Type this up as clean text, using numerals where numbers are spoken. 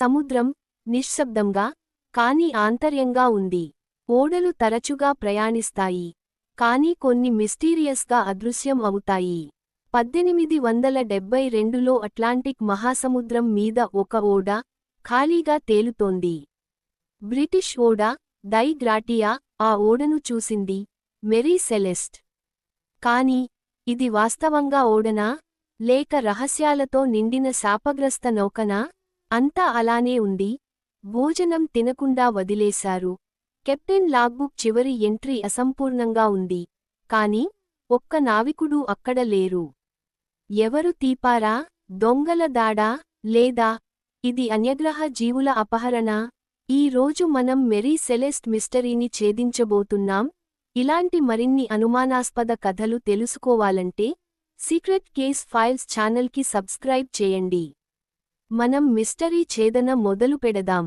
సముద్రం నిశ్శబ్దంగా కాని ఆంతర్యంగా ఉంది. ఓడలు తరచుగా ప్రయాణిస్తాయి, కానీ కొన్ని మిస్టీరియస్గా అదృశ్యం అవుతాయి. 1872లో అట్లాంటిక్ మహాసముద్రం మీద ఒక ఓడ ఖాళీగా తేలుతోంది. బ్రిటిష్ ఓడ డై గ్రాటియా ఆ ఓడను చూసింది, మెరీ సెలెస్ట్. కాని ఇది వాస్తవంగా ఓడనా, లేక రహస్యాలతో నిండిన శాపగ్రస్త నౌకనా? అంతా అలానే ఉంది. భోజనం తినకుండా వదిలేశారు. కెప్టెన్ లాగ్బుక్ చివరి ఎంట్రీ అసంపూర్ణంగా ఉంది, కాని ఒక్క నావికుడూ అక్కడ లేరు. ఎవరు తీపారా? దొంగల దాడా, లేదా ఇది అన్యగ్రహ జీవుల అపహరణ? ఈ రోజు మనం మెరీ సెలెస్ట్ మిస్టరీని ఛేదించబోతున్నాం. ఇలాంటి మరిన్ని అనుమానాస్పద కథలు తెలుసుకోవాలంటే సీక్రెట్ కేస్ ఫైల్స్ ఛానల్కి సబ్స్క్రైబ్ చేయండి. మనం మిస్టరీ ఛేదన మొదలు పెడదాం.